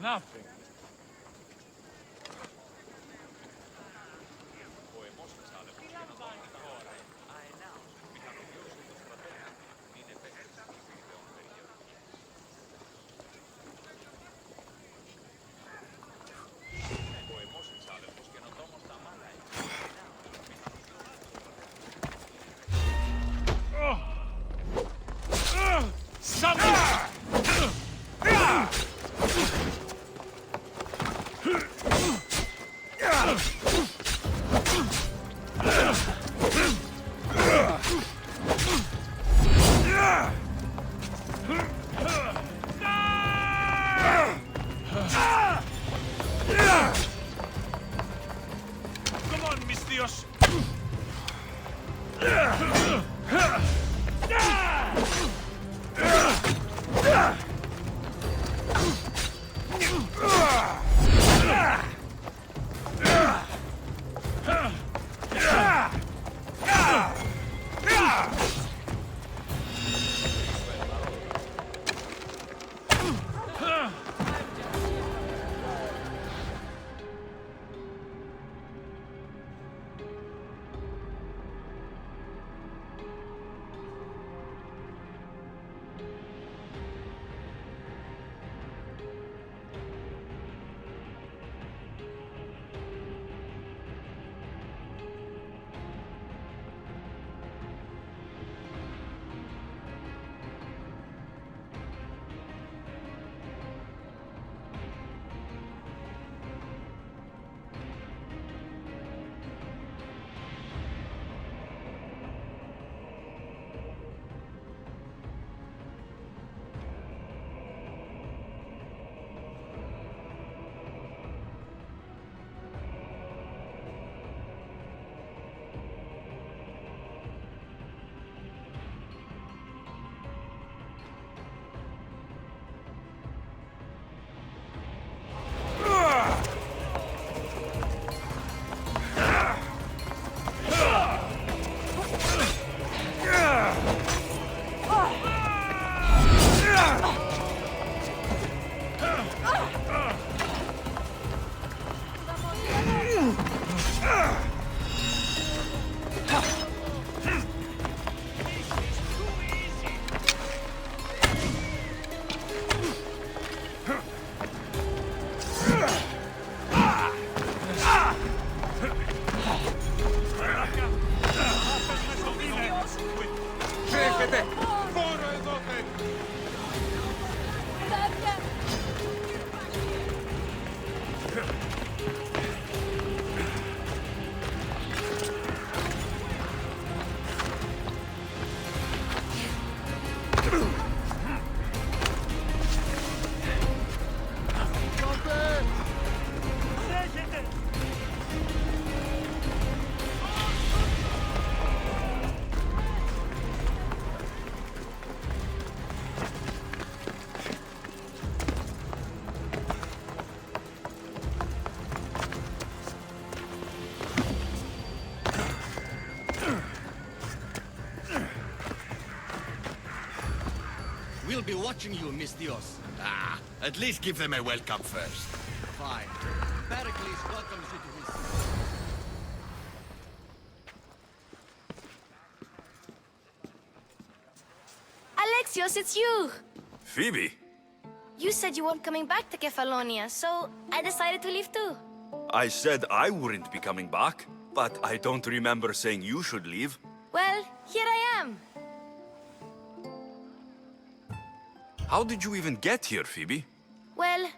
Nothing. Come on, mis Dios! We'll be watching you, Miss Dios. At least give them a welcome first. Fine. Perikles welcomes you to his... Alexios, it's you! Phoebe? You said you weren't coming back to Kefalonia, so I decided to leave too. I said I wouldn't be coming back, but I don't remember saying you should leave. Well, here I am. How did you even get here, Phoebe? Well,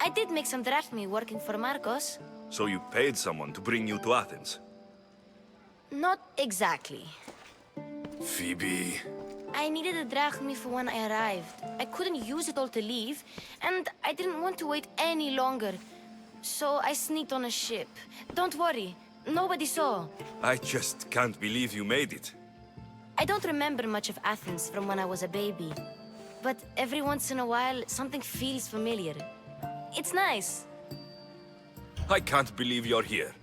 I did make some drachmi working for Marcos. So you paid someone to bring you to Athens? Not exactly. Phoebe... I needed a drachmi for when I arrived. I couldn't use it all to leave, and I didn't want to wait any longer. So I sneaked on a ship. Don't worry, nobody saw. I just can't believe you made it. I don't remember much of Athens from when I was a baby. But every once in a while, something feels familiar. It's nice. I can't believe you're here.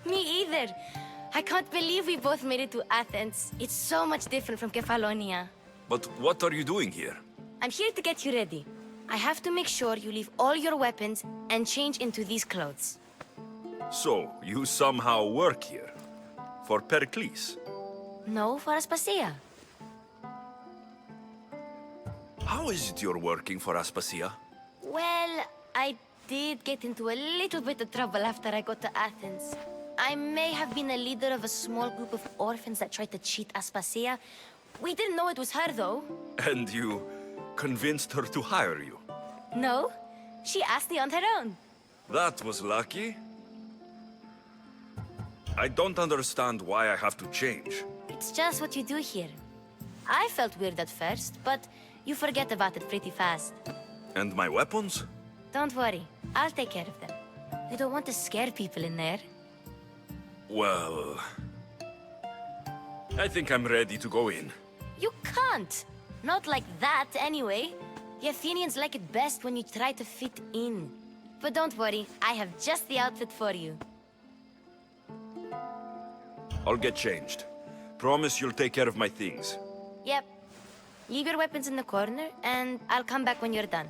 Me either. I can't believe we both made it to Athens. It's so much different from Kefalonia. But what are you doing here? I'm here to get you ready. I have to make sure you leave all your weapons and change into these clothes. So, you somehow work here? For Perikles? No, for Aspasia. How is it you're working for Aspasia? Well, I did get into a little bit of trouble after I got to Athens. I may have been a leader of a small group of orphans that tried to cheat Aspasia. We didn't know it was her, though. And you convinced her to hire you? No, she asked me on her own. That was lucky. I don't understand why I have to change. It's just what you do here. I felt weird at first, but you forget about it pretty fast. And my weapons? Don't worry, I'll take care of them. You don't want to scare people in there. Well... I think I'm ready to go in. You can't! Not like that, anyway. The Athenians like it best when you try to fit in. But don't worry, I have just the outfit for you. I'll get changed. Promise you'll take care of my things. Yep. Leave your weapons in the corner, and I'll come back when you're done.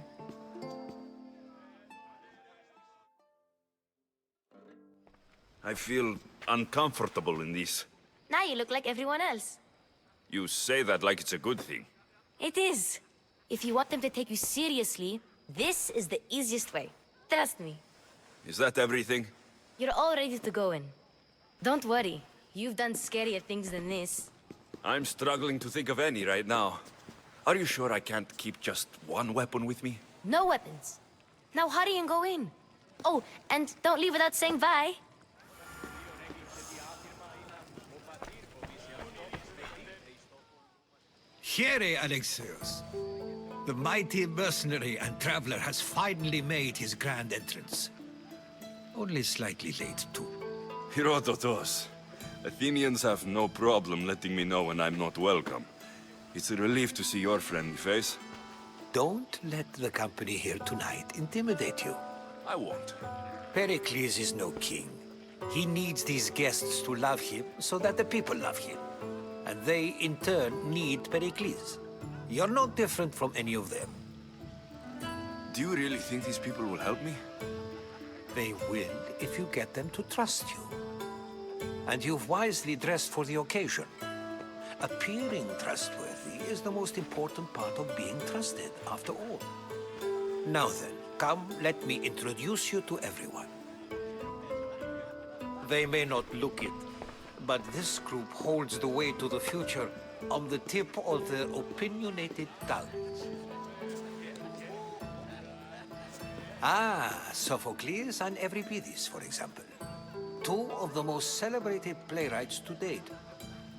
I feel uncomfortable in this. Now you look like everyone else. You say that like it's a good thing. It is. If you want them to take you seriously, this is the easiest way. Trust me. Is that everything? You're all ready to go in. Don't worry. You've done scarier things than this. I'm struggling to think of any right now. Are you sure I can't keep just one weapon with me? No weapons. Now hurry and go in. Oh, and don't leave without saying bye. Here, Alexios. The mighty mercenary and traveler has finally made his grand entrance. Only slightly late, too. Herodotos. Athenians have no problem letting me know when I'm not welcome. It's a relief to see your friendly face. Don't let the company here tonight intimidate you. I won't. Pericles is no king. He needs these guests to love him so that the people love him. And they, in turn, need Pericles. You're not different from any of them. Do you really think these people will help me? They will if you get them to trust you. And you've wisely dressed for the occasion. Appearing trustworthy is the most important part of being trusted, after all. Now then, come, let me introduce you to everyone. They may not look it, but this group holds the way to the future on the tip of their opinionated tongues. Ah, Sophocles and Euripides, for example. Two of the most celebrated playwrights to date.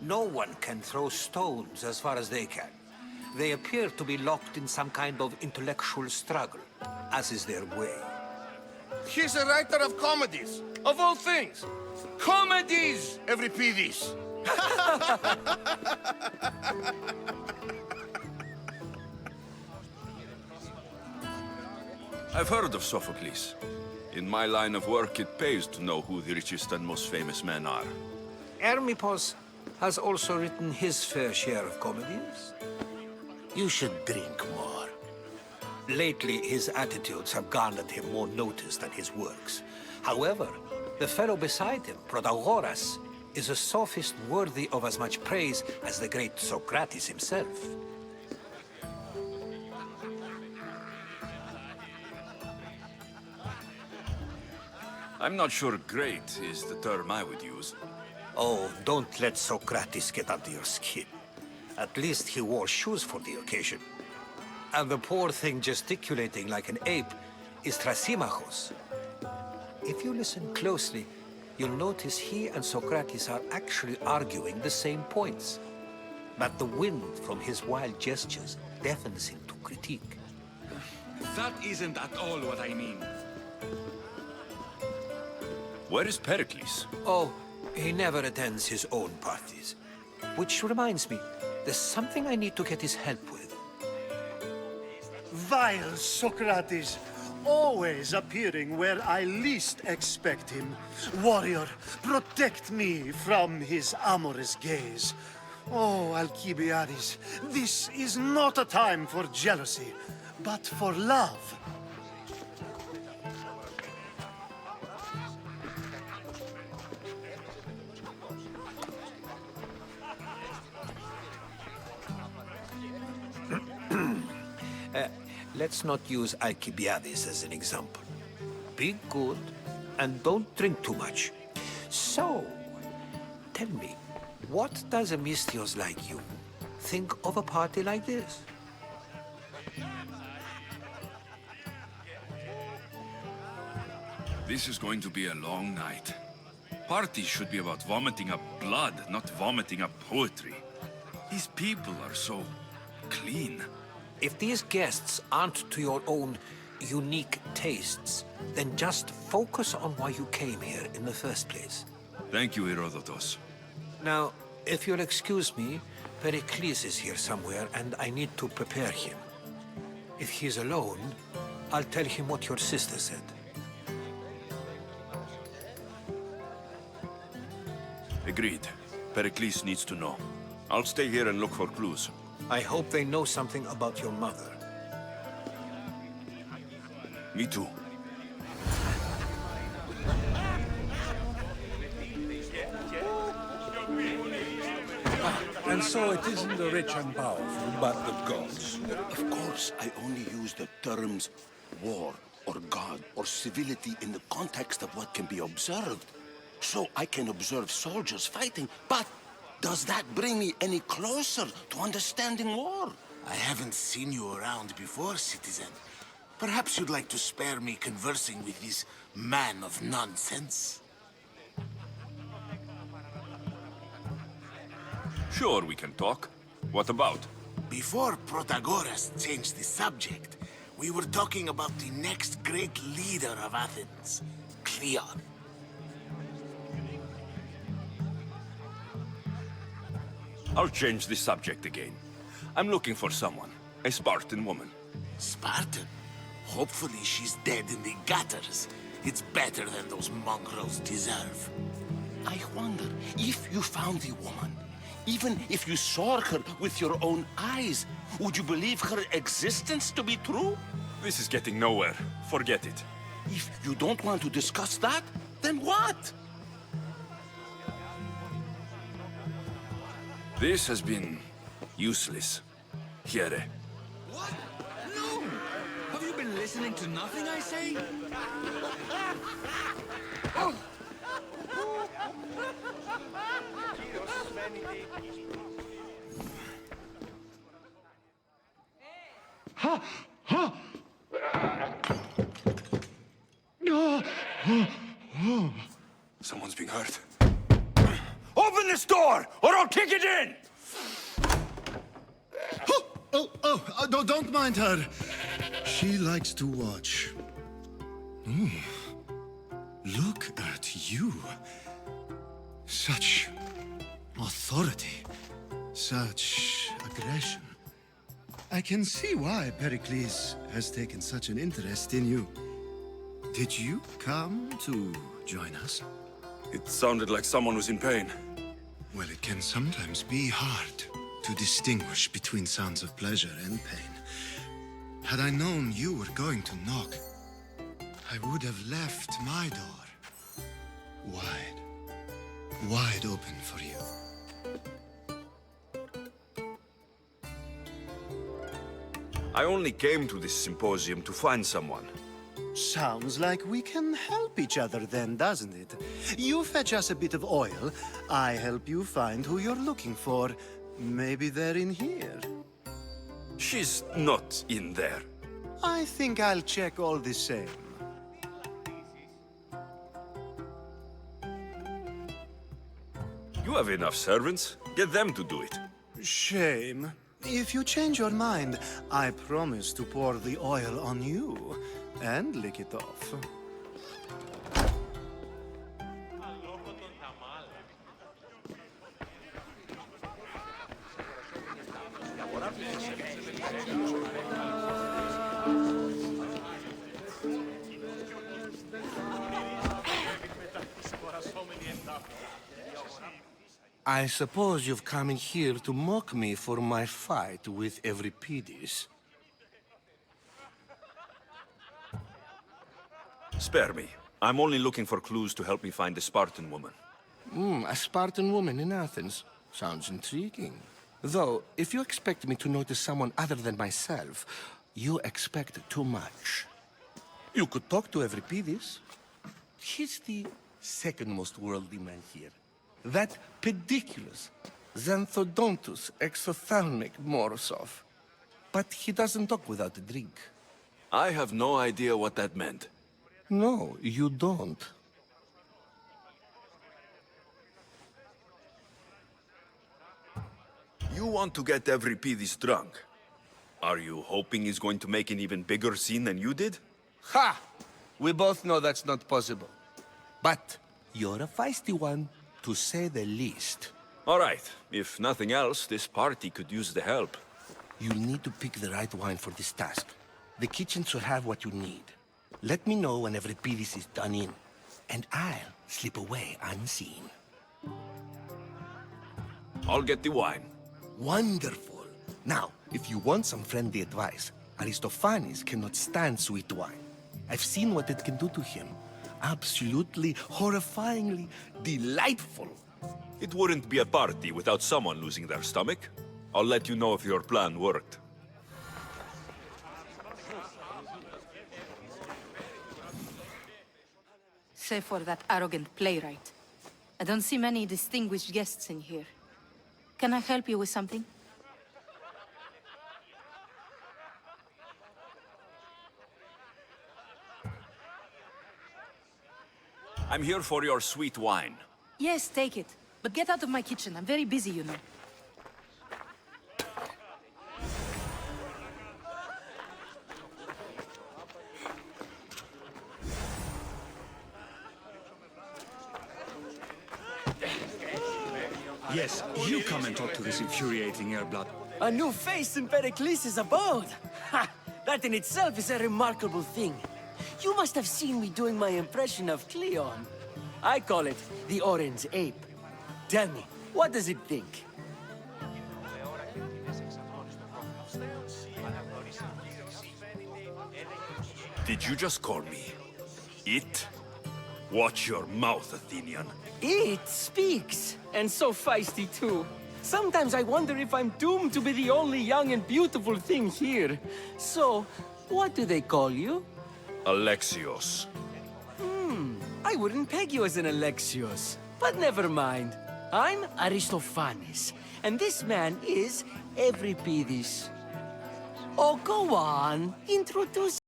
No one can throw stones as far as they can. They appear to be locked in some kind of intellectual struggle, as is their way. He's a writer of comedies, of all things. Comedies, Euripides. I've heard of Sophocles. In my line of work, it pays to know who the richest and most famous men are. Hermippos has also written his fair share of comedies. You should drink more. Lately, his attitudes have garnered him more notice than his works. However, the fellow beside him, Protagoras, is a sophist worthy of as much praise as the great Socrates himself. I'm not sure great is the term I would use. Oh, don't let Socrates get under your skin. At least he wore shoes for the occasion. And the poor thing gesticulating like an ape is Thrasymachos. If you listen closely, you'll notice he and Socrates are actually arguing the same points. But the wind from his wild gestures deafens him to critique. That isn't at all what I mean. Where is Perikles? Oh, he never attends his own parties. Which reminds me, there's something I need to get his help with. Vile Socrates, always appearing where I least expect him. Warrior, protect me from his amorous gaze. Oh, Alcibiades, this is not a time for jealousy. but for love. Let's not use Alcibiades as an example. Be good and don't drink too much. So, tell me, what does a Misthios like you think of a party like this? This is going to be a long night. Parties should be about vomiting up blood, not vomiting up poetry. These people are so clean. If these guests aren't to your own unique tastes, then just focus on why you came here in the first place. Thank you, Herodotus. Now, if you'll excuse me, Perikles is here somewhere, and I need to prepare him. If he's alone, I'll tell him what your sister said. Agreed. Perikles needs to know. I'll stay here and look for clues. I hope they know something about your mother. Me too. And so it isn't the rich and powerful, but the gods. Of course, I only use the terms war, or god, or civility in the context of what can be observed. So I can observe soldiers fighting, but does that bring me any closer to understanding war? I haven't seen you around before, citizen. Perhaps you'd like to spare me conversing with this man of nonsense? Sure, we can talk. What about? Before Protagoras changed the subject, we were talking about the next great leader of Athens, Cleon. I'll change the subject again. I'm looking for someone. A Spartan woman. Spartan? Hopefully she's dead in the gutters. It's better than those mongrels deserve. I wonder if you found the woman, even if you saw her with your own eyes, would you believe her existence to be true? This is getting nowhere. Forget it. If you don't want to discuss that, then what? This has been useless. Here. What? No! Have you been listening to nothing I say? Someone's being hurt. Open this door, or I'll kick it in! Don't mind her. She likes to watch. Look at you. Such authority. Such aggression. I can see why Pericles has taken such an interest in you. Did you come to join us? It sounded like someone was in pain. Well, it can sometimes be hard to distinguish between sounds of pleasure and pain. Had I known you were going to knock, I would have left my door wide open for you. I only came to this symposium to find someone. Sounds like we can help each other then, doesn't it? You fetch us a bit of oil, I help you find who you're looking for. Maybe they're in here. She's not in there. I think I'll check all the same. You have enough servants. Get them to do it. Shame. If you change your mind, I promise to pour the oil on you and lick it off. I suppose you've come in here to mock me for my fight with Euripides. Spare me. I'm only looking for clues to help me find the Spartan woman. A Spartan woman in Athens. Sounds intriguing. Though, if you expect me to notice someone other than myself, you expect too much. You could talk to Euripides. He's the second most worldly man here. That Perikles, Xanthodontus exophthalmic Morosov. But he doesn't talk without a drink. I have no idea what that meant. No, you don't. You want to get Euripides drunk. Are you hoping he's going to make an even bigger scene than you did? Ha! We both know that's not possible. But you're a feisty one, to say the least. All right. If nothing else, this party could use the help. You'll need to pick the right wine for this task. The kitchen should have what you need. Let me know when Euripides is done in, and I'll slip away unseen. I'll get the wine. Wonderful. Now, if you want some friendly advice, Aristophanes cannot stand sweet wine. I've seen what it can do to him. Absolutely, horrifyingly delightful. It wouldn't be a party without someone losing their stomach. I'll let you know if your plan worked. Save for that arrogant playwright. I don't see many distinguished guests in here. Can I help you with something? I'm here for your sweet wine. Yes, take it. But get out of my kitchen. I'm very busy, you know. Yes, you come and talk to this infuriating airblood. A new face in Perikles' abode! Ha! That in itself is a remarkable thing. You must have seen me doing my impression of Cleon. I call it the Orange Ape. Tell me, what does it think? Did you just call me it? Watch your mouth, Athenian. It speaks, and so feisty too. Sometimes I wonder if I'm doomed to be the only young and beautiful thing here. So, what do they call you? Alexios. I wouldn't peg you as an Alexios. But never mind. I'm Aristophanes, and this man is Euripides. Oh, go on. Introduce